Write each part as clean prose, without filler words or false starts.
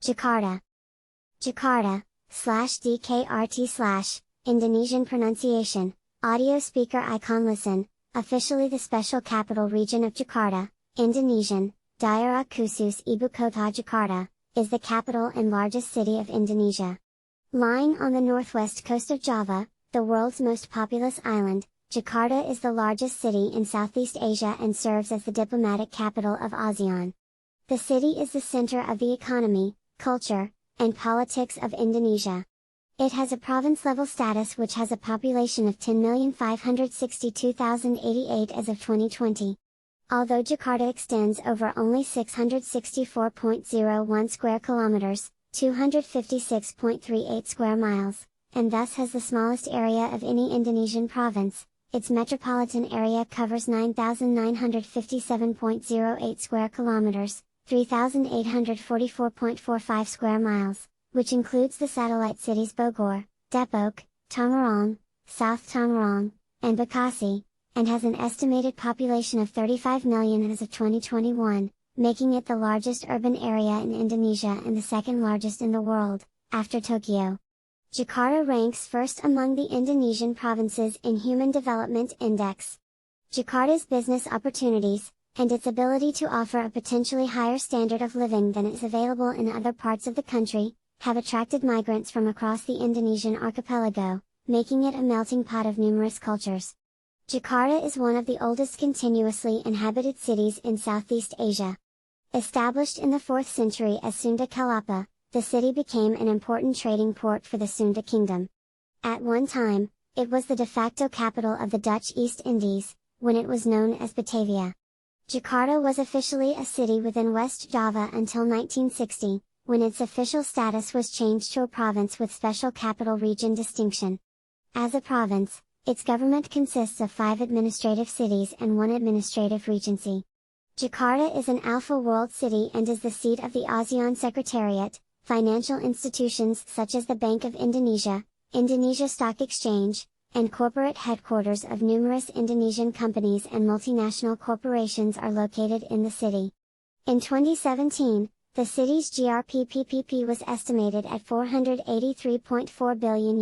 Jakarta. Jakarta, /DKRT/, Indonesian pronunciation, audio speaker icon listen, officially the special capital region of Jakarta, Indonesian, Daerah Khusus Ibukota Jakarta, is the capital and largest city of Indonesia. Lying on the northwest coast of Java, the world's most populous island, Jakarta is the largest city in Southeast Asia and serves as the diplomatic capital of ASEAN. The city is the center of the economy, culture, and politics of Indonesia. It has a province-level status which has a population of 10,562,088 as of 2020. Although Jakarta extends over only 664.01 square kilometers, 256.38 square miles, and thus has the smallest area of any Indonesian province, its metropolitan area covers 9,957.08 square kilometers, 3,844.45 square miles, which includes the satellite cities Bogor, Depok, Tangerang, South Tangerang, and Bekasi, and has an estimated population of 35 million as of 2021, making it the largest urban area in Indonesia and the second largest in the world, after Tokyo. Jakarta ranks first among the Indonesian provinces in Human Development Index. Jakarta's business opportunities, and its ability to offer a potentially higher standard of living than is available in other parts of the country, have attracted migrants from across the Indonesian archipelago, making it a melting pot of numerous cultures. Jakarta is one of the oldest continuously inhabited cities in Southeast Asia. Established in the 4th century as Sunda Kelapa, the city became an important trading port for the Sunda Kingdom. At one time, it was the de facto capital of the Dutch East Indies, when it was known as Batavia. Jakarta was officially a city within West Java until 1960, when its official status was changed to a province with special capital region distinction. As a province, its government consists of 5 administrative cities and 1 administrative regency. Jakarta is an Alpha World City and is the seat of the ASEAN Secretariat, financial institutions such as the Bank of Indonesia, Indonesia Stock Exchange, and corporate headquarters of numerous Indonesian companies and multinational corporations are located in the city. In 2017, the city's GRP/PPP was estimated at $483.4 billion.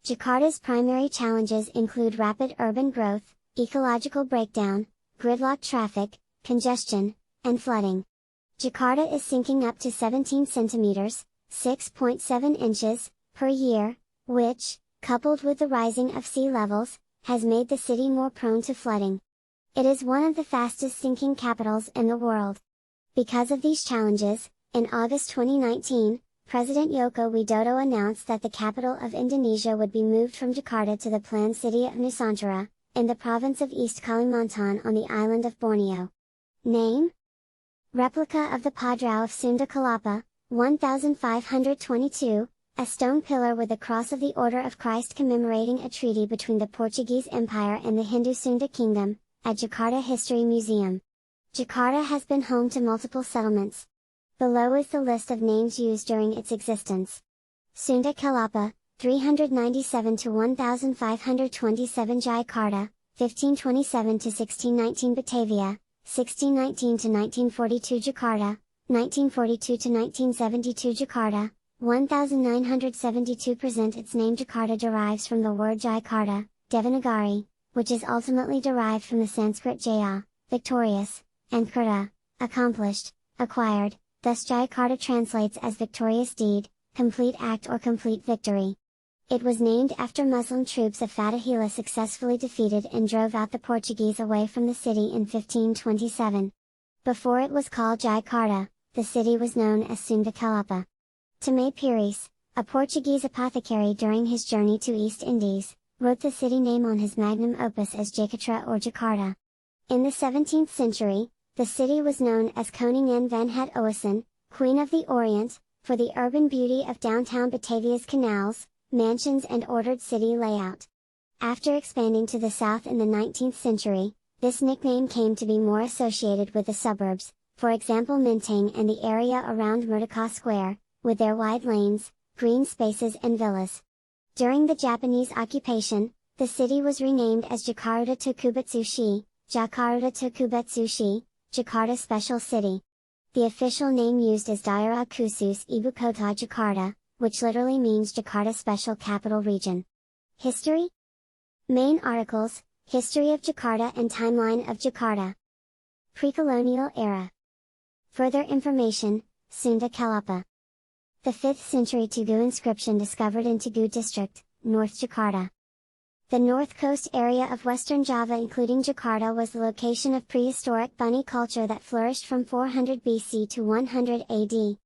Jakarta's primary challenges include rapid urban growth, ecological breakdown, gridlocked traffic, congestion, and flooding. Jakarta is sinking up to 17 centimeters, 6.7 inches, per year, which, coupled with the rising of sea levels, has made the city more prone to flooding. It is one of the fastest sinking capitals in the world. Because of these challenges, in August 2019, President Joko Widodo announced that the capital of Indonesia would be moved from Jakarta to the planned city of Nusantara, in the province of East Kalimantan on the island of Borneo. Name? Replica of the Padrao of Sunda Kelapa, 1522, a stone pillar with the cross of the Order of Christ commemorating a treaty between the Portuguese Empire and the Hindu Sunda Kingdom, at Jakarta History Museum. Jakarta has been home to multiple settlements. Below is the list of names used during its existence. Sunda Kelapa, 397 to 1527 Jakarta, 1527 to 1619 Batavia, 1619 to 1942 Jakarta, 1942 to 1972 Jakarta, 1972 present. Its name Jakarta derives from the word Jayakarta, Devanagari, which is ultimately derived from the Sanskrit Jaya, victorious, and Karta, accomplished, acquired, thus Jayakarta translates as victorious deed, complete act or complete victory. It was named after Muslim troops of Fatahillah successfully defeated and drove out the Portuguese away from the city in 1527. Before it was called Jayakarta, the city was known as Sunda Kelapa. Tomé Pires, a Portuguese apothecary during his journey to East Indies, wrote the city name on his magnum opus as Jakarta or Jakarta. In the 17th century, the city was known as Koningin van het Oosten, Queen of the Orient, for the urban beauty of downtown Batavia's canals, mansions and ordered city layout. After expanding to the south in the 19th century, this nickname came to be more associated with the suburbs, for example Menteng and the area around Merdeka Square, with their wide lanes, green spaces and villas. During the Japanese occupation, the city was renamed as Jakarta Tokubetsushi, Jakarta Tokubetsushi, Jakarta Special City. The official name used is Daerah Khusus Ibukota Jakarta, which literally means Jakarta Special Capital Region. History? Main articles, History of Jakarta and Timeline of Jakarta. Pre-colonial era. Further information, Sunda Kelapa. The 5th century Tugu inscription discovered in Tugu district, North Jakarta. The north coast area of western Java including Jakarta was the location of prehistoric bunny culture that flourished from 400 BC to 100 AD.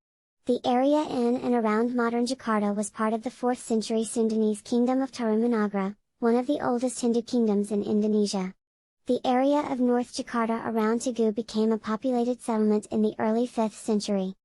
The area in and around modern Jakarta was part of the 4th century Sundanese kingdom of Tarumanagara, one of the oldest Hindu kingdoms in Indonesia. The area of North Jakarta around Tugu became a populated settlement in the early 5th century.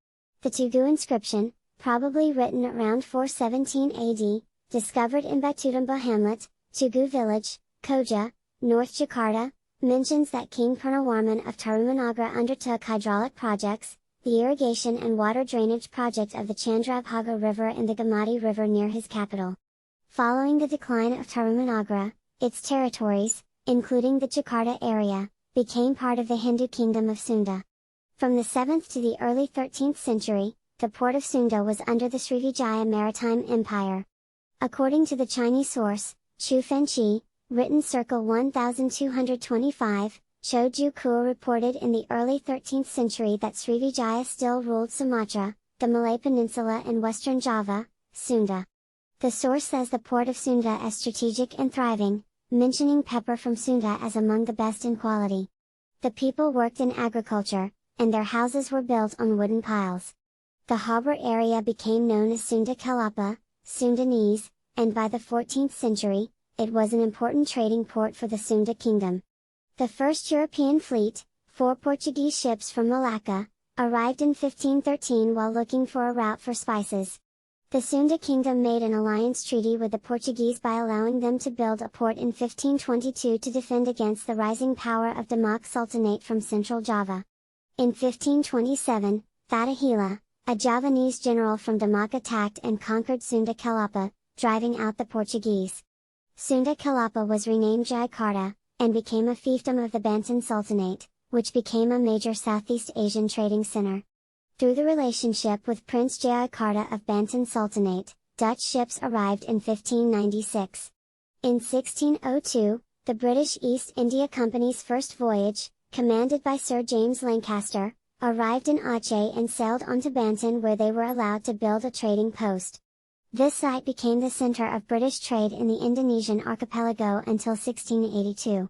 The Tugu inscription, probably written around 417 AD, discovered in Batutumba hamlet, Tugu village, Koja, North Jakarta, mentions that King Purnawarman of Tarumanagara undertook hydraulic projects, the irrigation and water drainage project of the Chandrabhaga River and the Gamadi River near his capital. Following the decline of Tarumanagara, its territories, including the Jakarta area, became part of the Hindu kingdom of Sunda. From the 7th to the early 13th century, the port of Sunda was under the Srivijaya Maritime Empire. According to the Chinese source, Chu Fenqi, written circa 1225, Choju Kur reported in the early 13th century that Srivijaya still ruled Sumatra, the Malay Peninsula and western Java, Sunda. The source says the port of Sunda as strategic and thriving, mentioning pepper from Sunda as among the best in quality. The people worked in agriculture, and their houses were built on wooden piles. The harbour area became known as Sunda Kelapa, Sundanese, and by the 14th century, it was an important trading port for the Sunda kingdom. The first European fleet, 4 Portuguese ships from Malacca, arrived in 1513 while looking for a route for spices. The Sunda kingdom made an alliance treaty with the Portuguese by allowing them to build a port in 1522 to defend against the rising power of Demak Sultanate from central Java. In 1527, Thatahila, a Javanese general from Demak attacked and conquered Sunda Kelapa, driving out the Portuguese. Sunda Kelapa was renamed Jayakarta, and became a fiefdom of the Banten Sultanate, which became a major Southeast Asian trading center. Through the relationship with Prince Jayakarta of Banten Sultanate, Dutch ships arrived in 1596. In 1602, the British East India Company's first voyage, commanded by Sir James Lancaster, arrived in Aceh and sailed on to Banten where they were allowed to build a trading post. This site became the center of British trade in the Indonesian archipelago until 1682.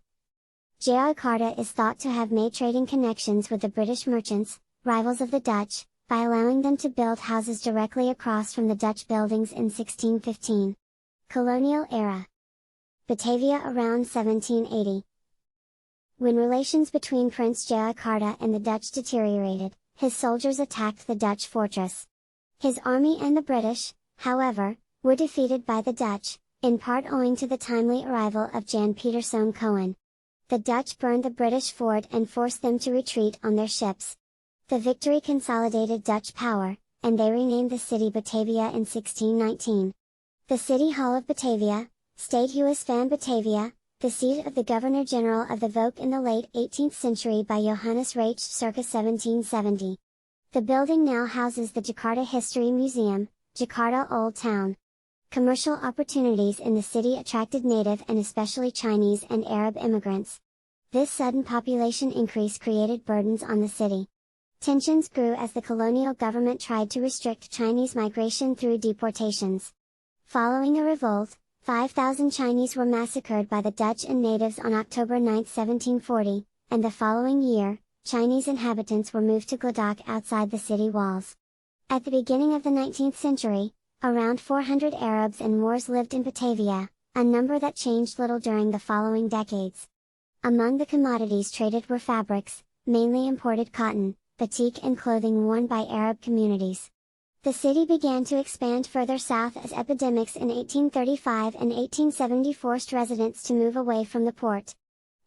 Jayakarta is thought to have made trading connections with the British merchants, rivals of the Dutch, by allowing them to build houses directly across from the Dutch buildings in 1615. Colonial era. Batavia around 1780. When relations between Prince Jayakarta and the Dutch deteriorated, his soldiers attacked the Dutch fortress. His army and the British, however, were defeated by the Dutch, in part owing to the timely arrival of Jan Pieterszoon Cohen. The Dutch burned the British fort and forced them to retreat on their ships. The victory consolidated Dutch power, and they renamed the city Batavia in 1619. The City Hall of Batavia, Stadhuis van Batavia, the seat of the Governor-General of the Volk in the late 18th century by Johannes Reich circa 1770. The building now houses the Jakarta History Museum, Jakarta Old Town. Commercial opportunities in the city attracted native and especially Chinese and Arab immigrants. This sudden population increase created burdens on the city. Tensions grew as the colonial government tried to restrict Chinese migration through deportations. Following a revolt, 5,000 Chinese were massacred by the Dutch and natives on October 9, 1740, and the following year, Chinese inhabitants were moved to Gladok outside the city walls. At the beginning of the 19th century, around 400 Arabs and Moors lived in Batavia, a number that changed little during the following decades. Among the commodities traded were fabrics, mainly imported cotton, batik and clothing worn by Arab communities. The city began to expand further south as epidemics in 1835 and 1870 forced residents to move away from the port.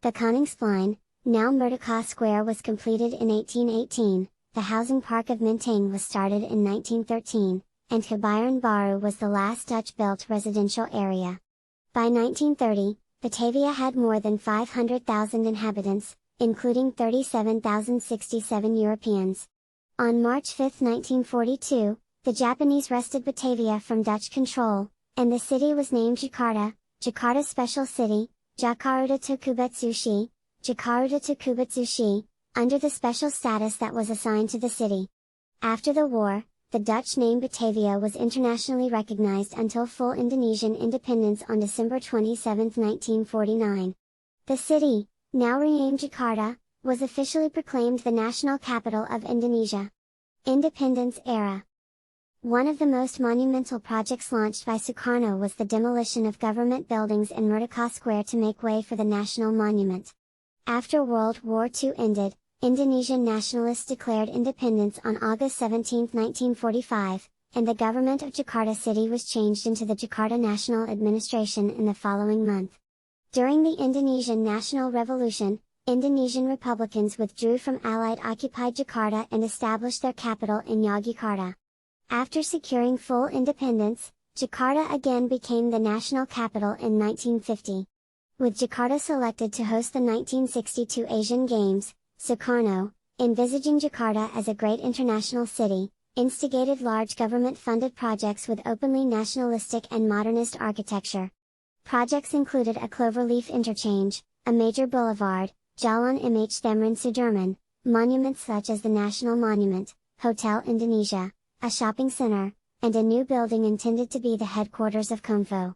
The Koningsplein, now Merdeka Square, was completed in 1818, the housing park of Menteng was started in 1913, and Kebayoran Baru was the last Dutch-built residential area. By 1930, Batavia had more than 500,000 inhabitants, including 37,067 Europeans. On March 5, 1942, the Japanese wrested Batavia from Dutch control, and the city was named Jakarta, Jakarta Special City, Jakarta Tokubetsushi, Jakarta Tokubetsushi, under the special status that was assigned to the city. After the war, the Dutch name Batavia was internationally recognized until full Indonesian independence on December 27, 1949. The city, now renamed Jakarta, was officially proclaimed the national capital of Indonesia. Independence era. One of the most monumental projects launched by Sukarno was the demolition of government buildings in Merdeka Square to make way for the national monument. After World War II ended, Indonesian nationalists declared independence on August 17, 1945, and the government of Jakarta City was changed into the Jakarta National Administration in the following month. During the Indonesian National Revolution, Indonesian Republicans withdrew from Allied-occupied Jakarta and established their capital in Yogyakarta. After securing full independence, Jakarta again became the national capital in 1950. With Jakarta selected to host the 1962 Asian Games, Sukarno, envisaging Jakarta as a great international city, instigated large government-funded projects with openly nationalistic and modernist architecture. Projects included a cloverleaf interchange, a major boulevard, Jalan Mh Thamrin Sudirman, monuments such as the National Monument, Hotel Indonesia, a shopping center, and a new building intended to be the headquarters of Komfo.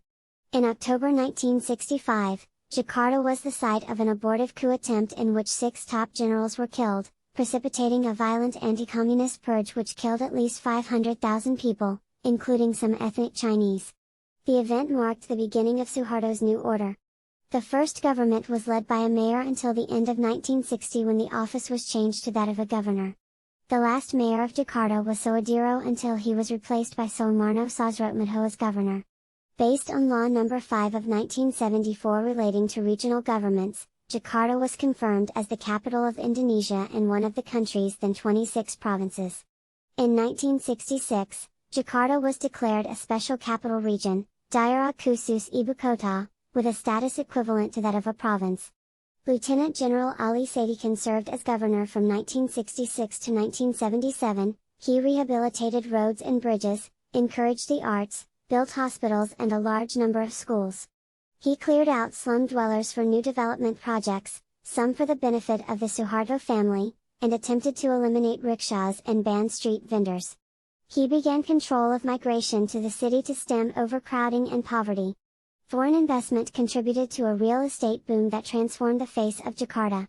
In October 1965, Jakarta was the site of an abortive coup attempt in which 6 top generals were killed, precipitating a violent anti-communist purge which killed at least 500,000 people, including some ethnic Chinese. The event marked the beginning of Suharto's new order. The first government was led by a mayor until the end of 1960 when the office was changed to that of a governor. The last mayor of Jakarta was Soeharto until he was replaced by Sumarno Sosrodmedho as governor. Based on Law No. 5 of 1974 relating to regional governments, Jakarta was confirmed as the capital of Indonesia and one of the country's then 26 provinces. In 1966, Jakarta was declared a special capital region, Daerah Khusus Ibukota, with a status equivalent to that of a province. Lieutenant General Ali Sadikin served as governor from 1966 to 1977. He rehabilitated roads and bridges, encouraged the arts, built hospitals and a large number of schools. He cleared out slum dwellers for new development projects, some for the benefit of the Suharto family, and attempted to eliminate rickshaws and ban street vendors. He began control of migration to the city to stem overcrowding and poverty. Foreign investment contributed to a real estate boom that transformed the face of Jakarta.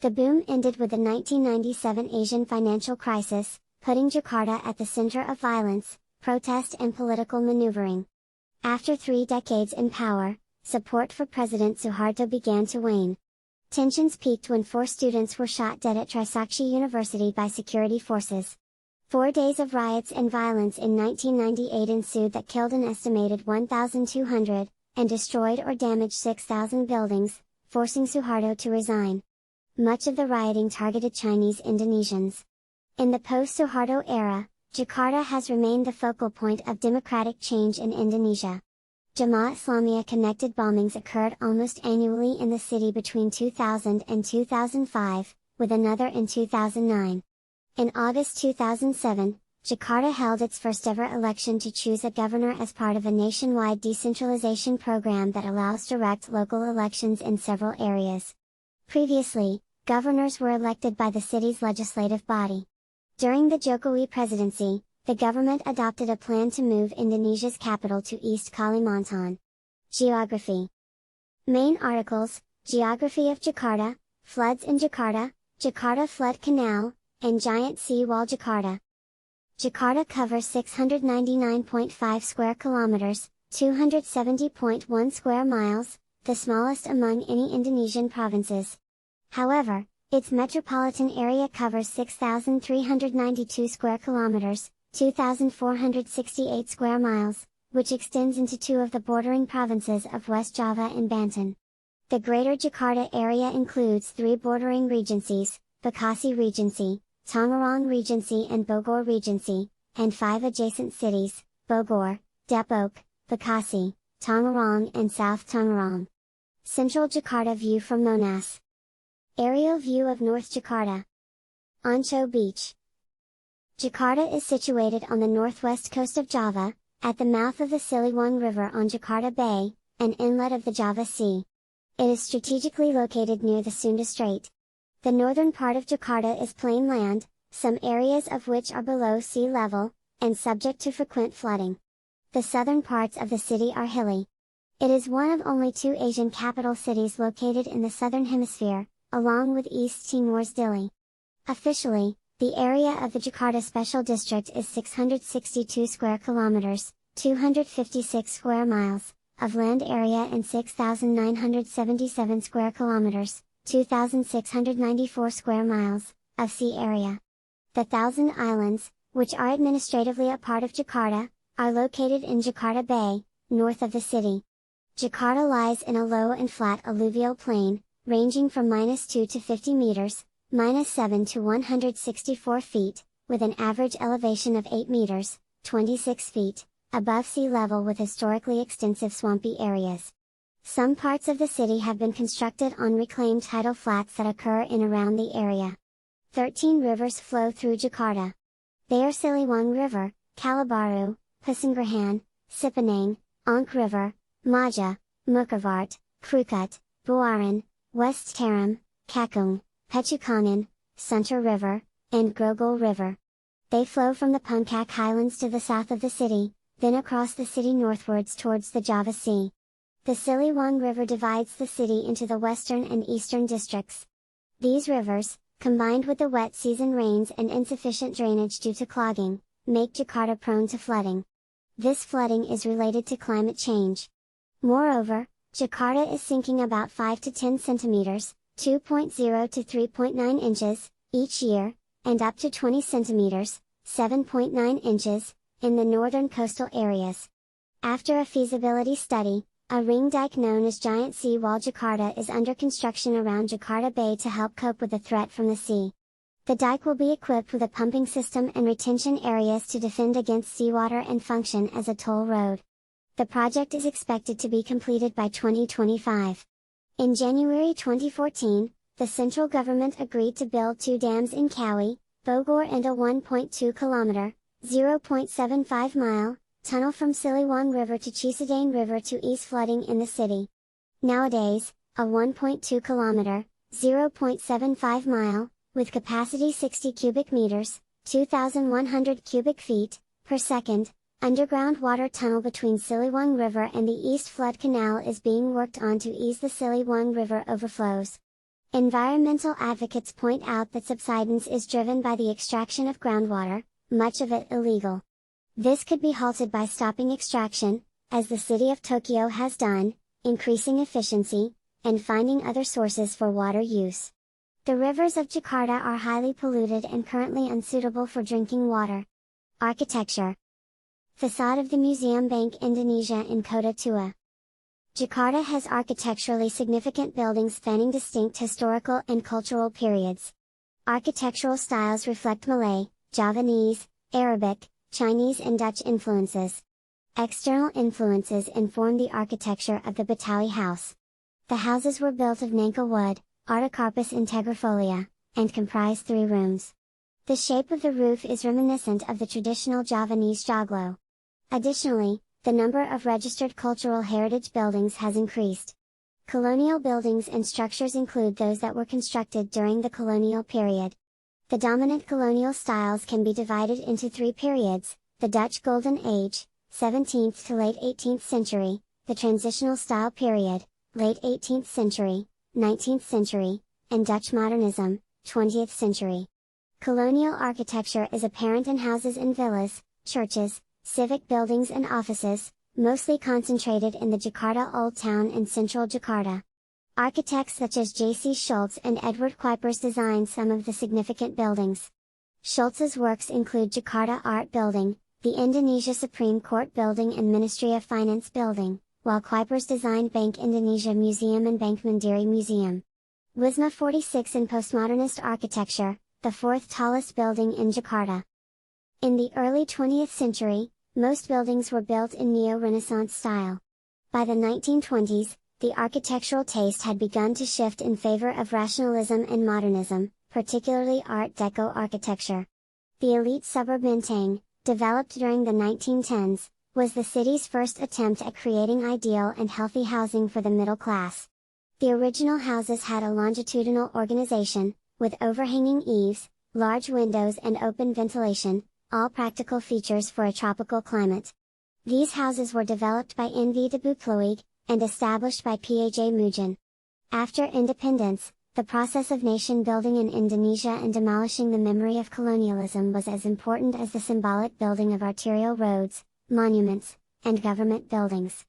The boom ended with the 1997 Asian financial crisis, putting Jakarta at the center of violence, protest and political maneuvering. After 3 decades in power, support for President Suharto began to wane. Tensions peaked when 4 students were shot dead at Trisakti University by security forces. 4 days of riots and violence in 1998 ensued that killed an estimated 1,200, and destroyed or damaged 6,000 buildings, forcing Suharto to resign. Much of the rioting targeted Chinese Indonesians. In the post-Suharto era, Jakarta has remained the focal point of democratic change in Indonesia. Jamaah Islamiyah-connected bombings occurred almost annually in the city between 2000 and 2005, with another in 2009. In August 2007, Jakarta held its first-ever election to choose a governor as part of a nationwide decentralization program that allows direct local elections in several areas. Previously, governors were elected by the city's legislative body. During the Jokowi presidency, the government adopted a plan to move Indonesia's capital to East Kalimantan. Geography. Main articles: Geography of Jakarta, Floods in Jakarta, Jakarta Flood Canal, and Giant Sea Wall Jakarta. Jakarta covers 699.5 square kilometers, 270.1 square miles, the smallest among any Indonesian provinces. However, its metropolitan area covers 6,392 square kilometers, 2,468 square miles, which extends into 2 of the bordering provinces of West Java and Banten. The Greater Jakarta area includes 3 bordering regencies, Bekasi Regency, Tangerang Regency and Bogor Regency, and 5 adjacent cities, Bogor, Depok, Bekasi, Tangerang and South Tangerang. Central Jakarta view from Monas. Aerial view of North Jakarta. Onco Beach. Jakarta is situated on the northwest coast of Java, at the mouth of the Siliwangi River on Jakarta Bay, an inlet of the Java Sea. It is strategically located near the Sunda Strait. The northern part of Jakarta is plain land, some areas of which are below sea level, and subject to frequent flooding. The southern parts of the city are hilly. It is one of only two Asian capital cities located in the southern hemisphere, along with East Timor's Dili. Officially, the area of the Jakarta Special District is 662 square kilometers, 256 square miles, of land area and 6,977 square kilometers, 2,694 square miles, of sea area. The Thousand Islands, which are administratively a part of Jakarta, are located in Jakarta Bay, north of the city. Jakarta lies in a low and flat alluvial plain, ranging from -2 to 50 meters, -7 to 164 feet, with an average elevation of 8 meters, 26 feet, above sea level with historically extensive swampy areas. Some parts of the city have been constructed on reclaimed tidal flats that occur in around the area. 13 rivers flow through Jakarta. They are Siliwangi River, Kalibaru, Pesanggerahan, Sipanang, Onk River, Maja, Mukavart, Krukut, Buaran, West Tarim, Kakung, Pechukangan, Sunter River, and Grogol River. They flow from the Puncak Highlands to the south of the city, then across the city northwards towards the Java Sea. The Siliwangi River divides the city into the western and eastern districts. These rivers, combined with the wet season rains and insufficient drainage due to clogging, make Jakarta prone to flooding. This flooding is related to climate change. Moreover, Jakarta is sinking about 5 to 10 centimeters, 2.0 to 3.9 inches, each year, and up to 20 centimeters, 7.9 inches, in the northern coastal areas. After a feasibility study, a ring dike known as Giant Sea Wall Jakarta is under construction around Jakarta Bay to help cope with the threat from the sea. The dike will be equipped with a pumping system and retention areas to defend against seawater and function as a toll road. The project is expected to be completed by 2025. In January 2014, the central government agreed to build 2 dams in Kawi, Bogor and a 1.2 kilometer, 0.75 mile, tunnel from Siliwangi River to Cisadane River to ease flooding in the city. Nowadays, a 1.2 kilometer, 0.75 mile, with capacity 60 cubic meters, 2,100 cubic feet, per second, underground water tunnel between Siliwangi River and the East Flood Canal is being worked on to ease the Siliwangi River overflows. Environmental advocates point out that subsidence is driven by the extraction of groundwater, much of it illegal. This could be halted by stopping extraction, as the city of Tokyo has done, increasing efficiency, and finding other sources for water use. The rivers of Jakarta are highly polluted and currently unsuitable for drinking water. Architecture. Facade of the Museum Bank Indonesia in Kota Tua. Jakarta has architecturally significant buildings spanning distinct historical and cultural periods. Architectural styles reflect Malay, Javanese, Arabic, Chinese and Dutch influences. External influences inform the architecture of the Betawi house. The houses were built of Nangka wood, Artocarpus integrifolia, and comprise 3 rooms. The shape of the roof is reminiscent of the traditional Javanese joglo. Additionally, the number of registered cultural heritage buildings has increased. Colonial buildings and structures include those that were constructed during the colonial period. The dominant colonial styles can be divided into 3 periods: the Dutch Golden Age, 17th to late 18th century, the Transitional Style period, late 18th century, 19th century, and Dutch Modernism, 20th century. Colonial architecture is apparent in houses and villas, churches, civic buildings and offices, mostly concentrated in the Jakarta Old Town and central Jakarta. Architects such as J.C. Schultz and Edward Kuipers designed some of the significant buildings. Schultz's works include Jakarta Art Building, the Indonesia Supreme Court Building and Ministry of Finance Building, while Kuipers designed Bank Indonesia Museum and Bank Mandiri Museum. Wisma 46 in postmodernist architecture, the 4th tallest building in Jakarta. In the early 20th century, most buildings were built in Neo-Renaissance style. By the 1920s, the architectural taste had begun to shift in favor of rationalism and modernism, particularly Art Deco architecture. The elite suburb Menteng, developed during the 1910s, was the city's first attempt at creating ideal and healthy housing for the middle class. The original houses had a longitudinal organization, with overhanging eaves, large windows and open ventilation, all practical features for a tropical climate. These houses were developed by N.V. de Buchloeg, and established by P.A.J. Mujen. After independence, the process of nation building in Indonesia and demolishing the memory of colonialism was as important as the symbolic building of arterial roads, monuments, and government buildings.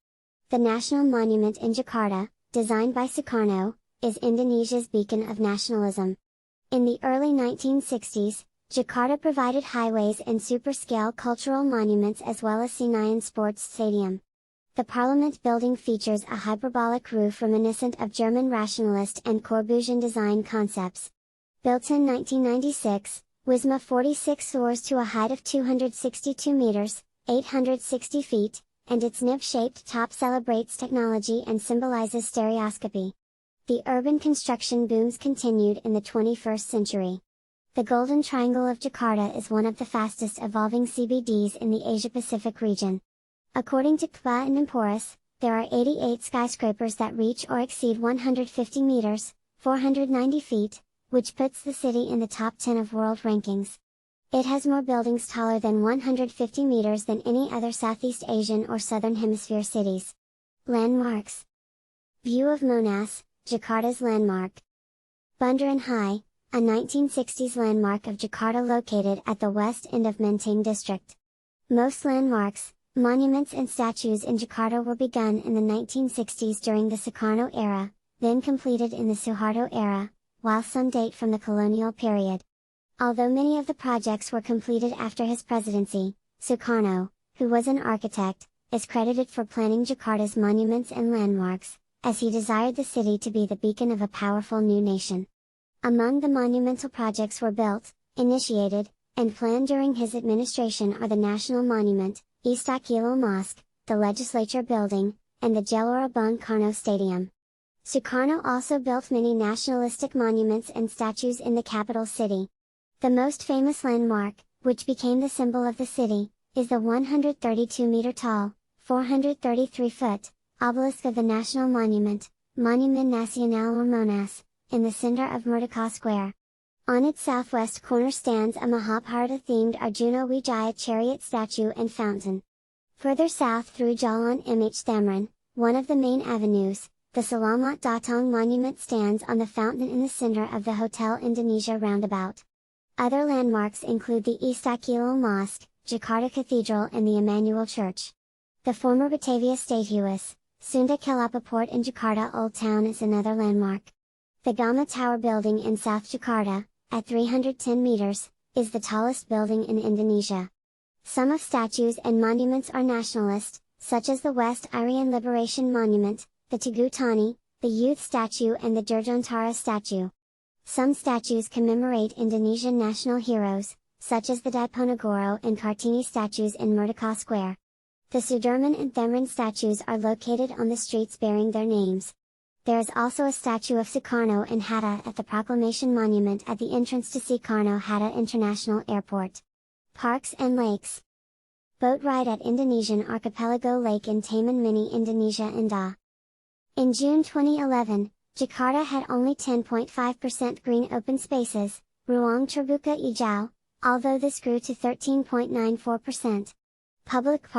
The National Monument in Jakarta, designed by Sukarno, is Indonesia's beacon of nationalism. In the early 1960s, Jakarta provided highways and super-scale cultural monuments as well as Senayan Sports Stadium. The Parliament building features a hyperbolic roof reminiscent of German rationalist and Corbusian design concepts. Built in 1996, Wisma 46 soars to a height of 262 meters, 860 feet, and its nib-shaped top celebrates technology and symbolizes stereoscopy. The urban construction booms continued in the 21st century. The Golden Triangle of Jakarta is one of the fastest evolving CBDs in the Asia-Pacific region. According to KPA and Emporis, there are 88 skyscrapers that reach or exceed 150 meters, 490 feet, which puts the city in the top 10 of world rankings. It has more buildings taller than 150 meters than any other Southeast Asian or Southern Hemisphere cities. Landmarks. View of Monas, Jakarta's landmark. Bundaran High, a 1960s landmark of Jakarta located at the west end of Menteng district. Most landmarks, monuments and statues in Jakarta were begun in the 1960s during the Sukarno era, then completed in the Suharto era, while some date from the colonial period. Although many of the projects were completed after his presidency, Sukarno, who was an architect, is credited for planning Jakarta's monuments and landmarks, as he desired the city to be the beacon of a powerful new nation. Among the monumental projects were built, initiated, and planned during his administration are the National Monument, Istiqlal Mosque, the Legislature Building, and the Gelora Bung Karno Stadium. Sukarno also built many nationalistic monuments and statues in the capital city. The most famous landmark, which became the symbol of the city, is the 132-meter-tall, 433-foot, obelisk of the National Monument, Monument Nasional or Monas, in the center of Merdeka Square. On its southwest corner stands a Mahabharata-themed Arjuna Wijaya chariot statue and fountain. Further south through Jalan MH Thamrin, one of the main avenues, the Selamat Datang monument stands on the fountain in the center of the Hotel Indonesia roundabout. Other landmarks include the Istiqlal Mosque, Jakarta Cathedral and the Emmanuel Church. The former Batavia Stadhuis, Sunda Kelapa Port in Jakarta Old Town is another landmark. The Gama Tower building in South Jakarta, at 310 meters, is the tallest building in Indonesia. Some of statues and monuments are nationalist, such as the West Irian Liberation Monument, the Tugu Tani, the Youth Statue and the Dirgantara statue. Some statues commemorate Indonesian national heroes, such as the Diponegoro and Kartini statues in Merdeka Square. The Sudirman and Thamrin statues are located on the streets bearing their names. There is also a statue of Sukarno and Hatta at the Proclamation Monument at the entrance to Soekarno-Hatta International Airport. Parks and lakes. Boat ride at Indonesian Archipelago Lake in Taman Mini Indonesia Indah. In June 2011, Jakarta had only 10.5% green open spaces, ruang terbuka hijau, although this grew to 13.94%. Public parks